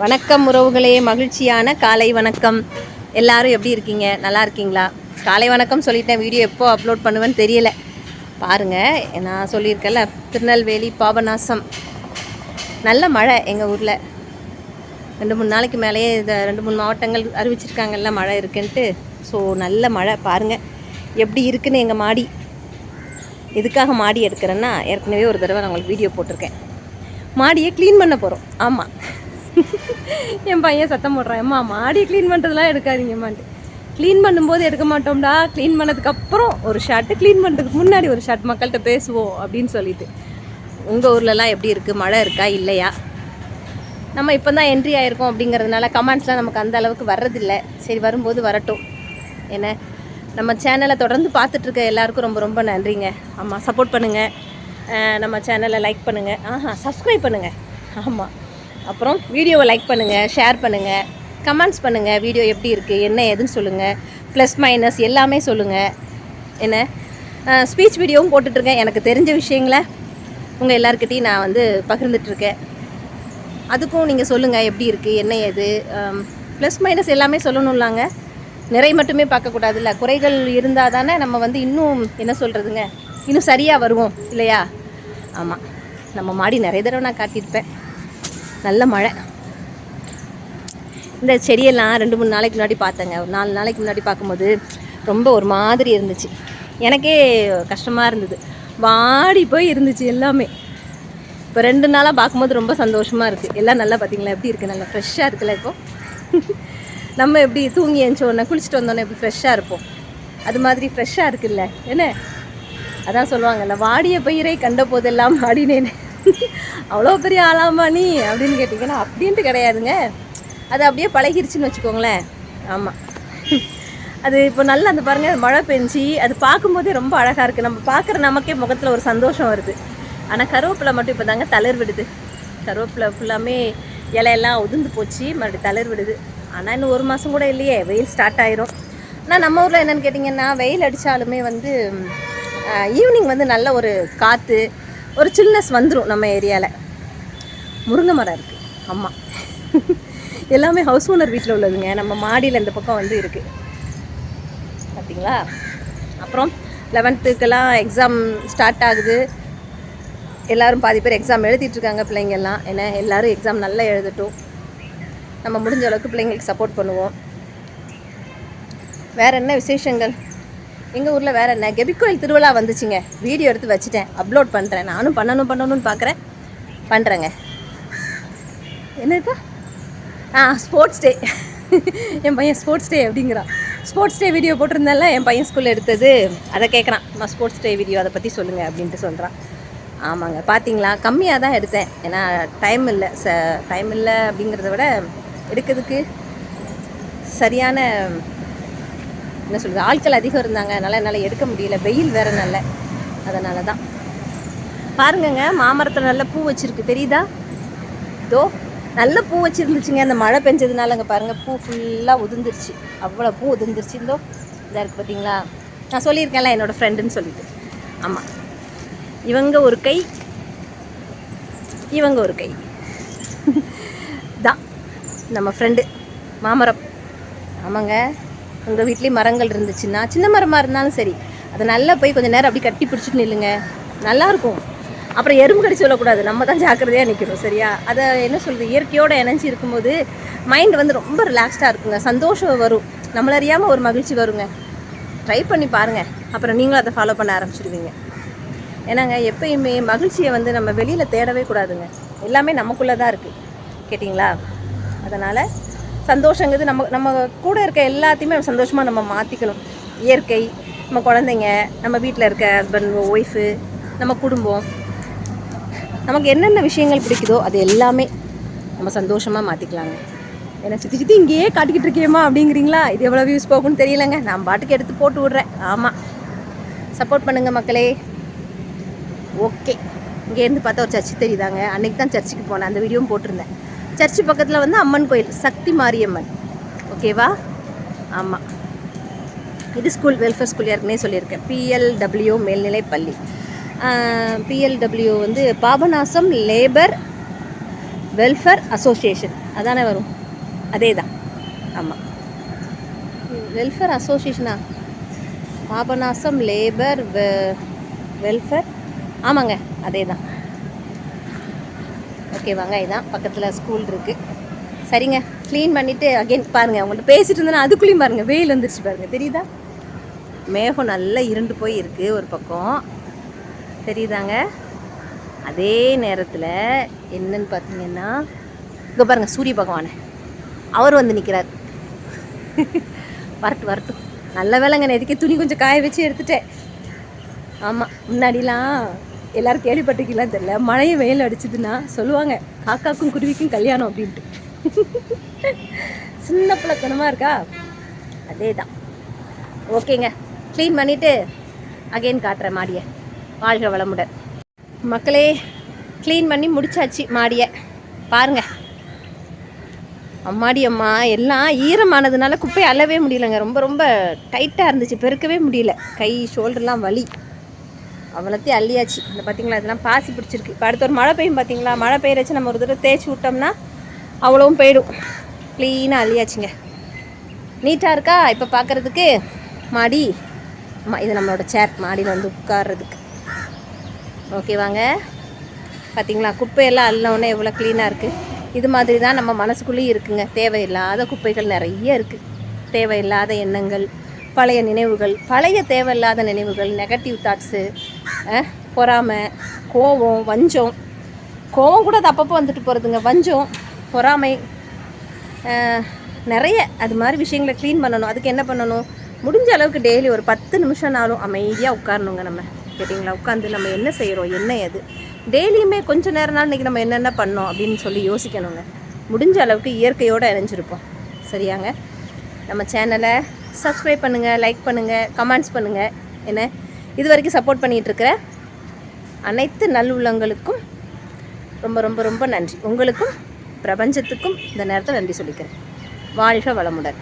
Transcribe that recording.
வணக்கம் உறவுகளே, மகிழ்ச்சியான காலை வணக்கம். எல்லாரும் எப்படி இருக்கீங்க? நல்லா இருக்கீங்களா? காலை வணக்கம் சொல்லிட்டேன். வீடியோ எப்போ அப்லோட் பண்ணுவேன்னு தெரியல. பாருங்கள், நான் சொல்லியிருக்கேன்ல, திருநெல்வேலி பாபநாசம் நல்ல மழை எங்கள் ஊரில். 2-3 நாளைக்கு மேலேயே இந்த 2-3 மாவட்டங்கள் அறிவிச்சிருக்காங்கல்ல மழை இருக்குன்ட்டு. ஸோ நல்ல மழை. பாருங்கள் எப்படி இருக்குன்னு எங்கள் மாடி. எதுக்காக மாடி எடுக்கிறேன்னா, ஏற்கனவே ஒரு தடவை நான் உங்களுக்கு வீடியோ போட்டிருக்கேன். மாடியை க்ளீன் பண்ண போகிறோம். ஆமாம், என் பையன் சத்தம் போடுறான், அம்மா மாடியை க்ளீன் பண்ணுறதுலாம் எடுக்காதீங்கம்மான்ட்டு. க்ளீன் பண்ணும்போது எடுக்க மாட்டோம்டா, க்ளீன் பண்ணதுக்கப்புறம் ஒரு ஷார்ட்டு, க்ளீன் பண்ணுறதுக்கு முன்னாடி ஒரு ஷார்ட் மக்கள்கிட்ட பேசுவோம் அப்படின்னு சொல்லிட்டு. உங்கள் ஊர்லலாம் எப்படி இருக்குது? மழை இருக்கா இல்லையா? நம்ம இப்போ தான் என்ட்ரி ஆகிருக்கோம் அப்படிங்கிறதுனால கமெண்ட்ஸ்லாம் நமக்கு அந்த அளவுக்கு வர்றதில்லை. சரி, வரும்போது வரட்டும். ஏன்னா நம்ம சேனலை தொடர்ந்து பார்த்துட்ருக்க எல்லாருக்கும் ரொம்ப ரொம்ப நன்றிங்க. ஆமாம், சப்போர்ட் பண்ணுங்கள். நம்ம சேனலை லைக் பண்ணுங்கள், சப்ஸ்கிரைப் பண்ணுங்கள். ஆமாம், அப்புறம் வீடியோவை லைக் பண்ணுங்கள், ஷேர் பண்ணுங்கள், கமெண்ட்ஸ் பண்ணுங்கள். வீடியோ எப்படி இருக்குது, என்ன ஏதுன்னு சொல்லுங்கள். ப்ளஸ் மைனஸ் எல்லாமே சொல்லுங்கள். என்ன ஸ்பீச் வீடியோவும் போட்டுட்ருக்கேன். எனக்கு தெரிஞ்ச விஷயங்களை உங்கள் எல்லாருக்கிட்டையும் நான் வந்து பகிர்ந்துட்டுருக்கேன். அதுக்கும் நீங்கள் சொல்லுங்கள் எப்படி இருக்குது, என்ன ஏது. ப்ளஸ் மைனஸ் எல்லாமே சொல்லணும்லாங்க. நிறை மட்டுமே பார்க்கக்கூடாதுல்ல. குறைகள் இருந்தால் தானே நம்ம வந்து இன்னும் என்ன சொல்கிறதுங்க, இன்னும் சரியாக வருவோம் இல்லையா? ஆமாம், நம்ம மாடி நிறைய தடவை நான் காட்டியிருப்பேன். நல்ல மழை. இந்த செடியெல்லாம் 2-3 நாளைக்கு முன்னாடி பார்த்தேங்க. ஒரு 4 நாளைக்கு முன்னாடி பார்க்கும்போது ரொம்ப ஒரு மாதிரி இருந்துச்சு. எனக்கே கஷ்டமாக இருந்தது. வாடி போய் இருந்துச்சு எல்லாமே. இப்போ 2 நாளாக பார்க்கும்போது ரொம்ப சந்தோஷமாக இருக்குது. எல்லாம் நல்லா பார்த்தீங்களா எப்படி இருக்குது? நல்லா ஃப்ரெஷ்ஷாக இருக்குல்ல. இப்போது நம்ம எப்படி தூங்கி எழுந்தோடனே குளிச்சுட்டு வந்தோன்னே எப்படி ஃப்ரெஷ்ஷாக இருப்போம், அது மாதிரி ஃப்ரெஷ்ஷாக இருக்குல்ல. என்ன அதான் சொல்லுவாங்கல்ல, வாடிய பயிரை கண்ட போதெல்லாம் வாடினேன்னு. அவ்வளோ பெரிய ஆளாமா நீ அப்படின்னு கேட்டிங்கன்னா அப்படின்ட்டு கிடையாதுங்க. அது அப்படியே பழகிருச்சுன்னு வச்சுக்கோங்களேன். ஆமாம், அது இப்போ நல்லா அந்த பாருங்கள், மழை பெஞ்சி அது பார்க்கும்போதே ரொம்ப அழகாக இருக்குது. நம்ம பார்க்குற நமக்கே முகத்தில் ஒரு சந்தோஷம் வருது. ஆனால் கருவேப்பிலை மட்டும் இப்போ தாங்க தளிர் விடுது. கருவேப்பிலை ஃபுல்லாமே இலையெல்லாம் உதிர்ந்து போச்சு, மறுபடியும் தளிர் விடுது. ஆனால் இன்னும் 1 மாதம் கூட இல்லையே, வெயில் ஸ்டார்ட் ஆயிரும். ஆனால் நம்ம ஊரில் என்னென்னு கேட்டிங்கன்னா, வெயில் அடித்தாலுமே வந்து ஈவினிங் வந்து நல்ல ஒரு காற்று, ஒரு சில்னஸ் வந்துடும் நம்ம ஏரியாவில். முருங்கை மரம் இருக்குது. ஆமாம், எல்லாமே ஹவுஸ் ஓனர் வீட்டில் உள்ளதுங்க. நம்ம மாடியில் இந்த பக்கம் வந்து இருக்குது பார்த்தீங்களா. அப்புறம் 11th எக்ஸாம் ஸ்டார்ட் ஆகுது. எல்லோரும் பாதி பேர் எக்ஸாம் எழுதிட்டுருக்காங்க பிள்ளைங்கள்லாம். ஏன்னா எல்லோரும் எக்ஸாம் நல்லா எழுதட்டும். நம்ம முடிஞ்ச அளவுக்கு பிள்ளைங்களுக்கு சப்போர்ட் பண்ணுவோம். வேறு என்ன விசேஷங்கள் எங்கள் ஊரில்? வேறு என்ன, கெபிக்கோயில் திருவிழா வந்துச்சுங்க. வீடியோ எடுத்து வச்சுட்டேன், அப்லோட் பண்ணுறேன். நானும் பண்ணணும்னு பார்க்குறேன், பண்ணுறேங்க. என்னப்பா ஸ்போர்ட்ஸ் டே. என் பையன் ஸ்போர்ட்ஸ் டே அப்படிங்கிறான். ஸ்போர்ட்ஸ் டே வீடியோ போட்டிருந்தால என் பையன் ஸ்கூலில் எடுத்தது, அதை கேட்குறான். நான் ஸ்போர்ட்ஸ் டே வீடியோ அதை பற்றி சொல்லுங்கள் அப்படின்ட்டு சொல்கிறான். ஆமாங்க, பார்த்தீங்களா, கம்மியாக தான் எடுத்தேன். ஏன்னா டைம் இல்லை அப்படிங்கிறத விட எடுக்கிறதுக்கு சரியான என்ன சொல்கிறது, ஆட்கள் அதிகம் இருந்தாங்க. அதனால் என்னால் எடுக்க முடியல. வெயில் வேறு நல்ல, அதனால தான். பாருங்கங்க, மாமரத்தில் நல்ல பூ வச்சுருக்கு, தெரியுதா? இதோ நல்ல பூ வச்சுருந்துச்சுங்க. அந்த மழை பெஞ்சதுனால அங்கே பாருங்கள், பூ ஃபுல்லாக உதிர்ந்துருச்சு. அவ்வளோ பூ உதிர்ந்துருச்சு. இந்தோ இதாக இருக்குது பார்த்தீங்களா. நான் சொல்லியிருக்கேன்ல என்னோடய ஃப்ரெண்டுன்னு சொல்லிட்டு. ஆமாம், இவங்க ஒரு கை, இவங்க ஒரு கை தான் நம்ம ஃப்ரெண்டு. மாமரம். ஆமாங்க, உங்கள் வீட்லேயும் மரங்கள் இருந்துச்சுன்னா, சின்ன மரமாக இருந்தாலும் சரி, அதை நல்லா போய் கொஞ்சம் நேரம் அப்படி கட்டி பிடிச்சிட்டு நில்லுங்க, நல்லாயிருக்கும். அப்புறம் எறும்பு கடிச்சு சொல்லக்கூடாது, நம்ம தான் ஜாக்கிரதையாக நிற்கணும், சரியா? அதை என்ன சொல்கிறது, இயற்கையோடு இணைஞ்சி இருக்கும்போது மைண்டு வந்து ரொம்ப ரிலாக்ஸ்டாக இருக்குங்க. சந்தோஷம் வரும், நம்மள அறியாமல் ஒரு மகிழ்ச்சி வருங்க. ட்ரை பண்ணி பாருங்கள், அப்புறம் நீங்களும் அதை ஃபாலோ பண்ண ஆரம்பிச்சிடுவீங்க. ஏன்னாங்க, எப்பயுமே மகிழ்ச்சியை வந்து நம்ம வெளியில் தேடவே கூடாதுங்க. எல்லாமே நமக்குள்ளே தான் இருக்குது, கேட்டிங்களா? அதனால் சந்தோஷங்கிறது நம்ம கூட இருக்க எல்லாத்தையுமே சந்தோஷமாக நம்ம மாற்றிக்கணும். இயற்கை, நம்ம குழந்தைங்க, நம்ம வீட்டில் இருக்க ஹஸ்பண்ட் ஒய்ஃபு, நம்ம குடும்பம், நமக்கு என்னென்ன விஷயங்கள் பிடிக்குதோ அது எல்லாமே நம்ம சந்தோஷமாக மாற்றிக்கலாங்க. ஏன்னா சுற்றி இங்கேயே காட்டிக்கிட்டு இருக்கேம்மா அப்படிங்கிறீங்களா? இது எவ்வளோ வியூஸ் போகும்னு தெரியலங்க. நான் பாட்டுக்கு எடுத்து போட்டு விட்றேன். ஆமாம், சப்போர்ட் பண்ணுங்கள் மக்களே. ஓகே, இங்கேருந்து பார்த்தா ஒரு சர்ச்சு தெரியுதாங்க. அன்றைக்கி தான் சர்ச்சுக்கு போனேன், அந்த வீடியோவும் போட்டிருந்தேன். சர்ச்சு பக்கத்தில் வந்து அம்மன் கோயில், சக்தி மாரியம்மன். ஓகேவா? ஆமாம், இது ஸ்கூல், வெல்ஃபேர் ஸ்கூல், ஏற்கனவே சொல்லியிருக்கேன். PLW மேல்நிலை பள்ளி. PLW வந்து பாபநாசம் லேபர் வெல்ஃபேர் அசோசியேஷன். அதானே வரும், அதே தான். ஆமாம், வெல்ஃபேர் அசோசியேஷனா, பாபநாசம் லேபர் வெல்ஃபேர், ஆமாங்க அதே தான். ஓகேவாங்க, இதுதான் பக்கத்தில் ஸ்கூல் இருக்குது. சரிங்க, க்ளீன் பண்ணிவிட்டு அகெயின் பாருங்கள், அவங்கள்ட்ட பேசிகிட்டு இருந்தேன்னா அதுக்குள்ளேயும் பாருங்கள் வெயில் வந்துருச்சு பாருங்கள், தெரியுதா? மேகம் நல்லா இருண்டு போய் இருக்குது ஒரு பக்கம், தெரியுதாங்க? அதே நேரத்தில் என்னன்னு பார்த்தீங்கன்னா இங்கே பாருங்கள், சூரிய பகவானை அவர் வந்து நிற்கிறார். வரட்டும், நல்ல வேலைங்க, நேற்றுக்கே துணி கொஞ்சம் காய வச்சு எடுத்துட்டேன். ஆமாம், முன்னாடிலாம் எல்லோரும் கேள்விப்பட்டிருக்கீங்களா தெரியல, மழையும் வெயில் அடிச்சுதுன்னா சொல்லுவாங்க காக்காக்கும் குருவிக்கும் கல்யாணம் அப்படின்ட்டு. சின்ன பிள்ளைத்தனமாக இருக்கா, அதே தான். ஓகேங்க, க்ளீன் பண்ணிவிட்டு அகெயின் காட்டுறேன் மாடியை. வாழ்க வளமுடன் மக்களே. க்ளீன் பண்ணி முடிச்சாச்சு மாடியை, பாருங்கள். அம்மாடி அம்மா, எல்லாம் ஈரமானதுனால குப்பையை அள்ளவே முடியலைங்க, ரொம்ப ரொம்ப டைட்டாக இருந்துச்சு, பெருக்கவே முடியல, கை ஷோல்டர்லாம் வலி. அவ்வளோத்தையும் அள்ளியாச்சு. இந்த பார்த்தீங்களா, இதெல்லாம் பாசி பிடிச்சிருக்கு. இப்போ அடுத்த ஒரு மழை பெய்யும் பார்த்தீங்களா, மழை பெய்யறச்சு நம்ம ஒரு தடவை தேய்ச்சி விட்டோம்னா அவ்வளவும் போயிடும். க்ளீனாக அள்ளியாச்சுங்க, நீட்டாக இருக்கா இப்போ பார்க்குறதுக்கு மாடி. இது நம்மளோட சேர், மாடியில் வந்து உட்கார்றதுக்கு. ஓகேவாங்க, பார்த்தீங்களா குப்பையெல்லாம் அள்ளவுடனே எவ்வளோ க்ளீனாக இருக்குது. இது மாதிரி தான் நம்ம மனசுக்குள்ளேயும் இருக்குங்க, தேவையில்லாத குப்பைகள் நிறைய இருக்குது. தேவையில்லாத எண்ணங்கள், பழைய நினைவுகள், பழைய தேவையில்லாத நினைவுகள், நெகட்டிவ் தாட்ஸு, பொறாமை, கோவம், வஞ்சம். கோவம் கூட அது அப்பப்போ வந்துட்டு போகிறதுங்க. வஞ்சம், பொறாமை, நிறைய அது மாதிரி விஷயங்களை க்ளீன் பண்ணணும். அதுக்கு என்ன பண்ணணும், முடிஞ்ச அளவுக்கு டெய்லி ஒரு 10 நிமிஷம்னாலும் அமைதியாக உட்காரணுங்க. நம்ம கேட்டிங்களா, உட்காந்து நம்ம என்ன செய்கிறோம், என்ன எது, டெய்லியுமே கொஞ்சம் நேரம்னாலும் இன்றைக்கி நம்ம என்னென்ன பண்ணோம் அப்படின்னு சொல்லி யோசிக்கணுங்க. முடிஞ்ச அளவுக்கு இயற்கையோடு இணைஞ்சிருப்போம். சரியாங்க, நம்ம சேனலை சப்ஸ்கிரைப் பண்ணுங்கள், லைக் பண்ணுங்கள், கமெண்ட்ஸ் பண்ணுங்கள். என்ன இது வரைக்கும் சப்போர்ட் பண்ணிகிட்ருக்கிற அனைத்து நல்லுள்ளங்களுக்கும் ரொம்ப ரொம்ப ரொம்ப நன்றி. உங்களுக்கும் பிரபஞ்சத்துக்கும் இந்த நேரத்தில் நன்றி சொல்லிக்கிறேன். வாழ்க வளமுடன்.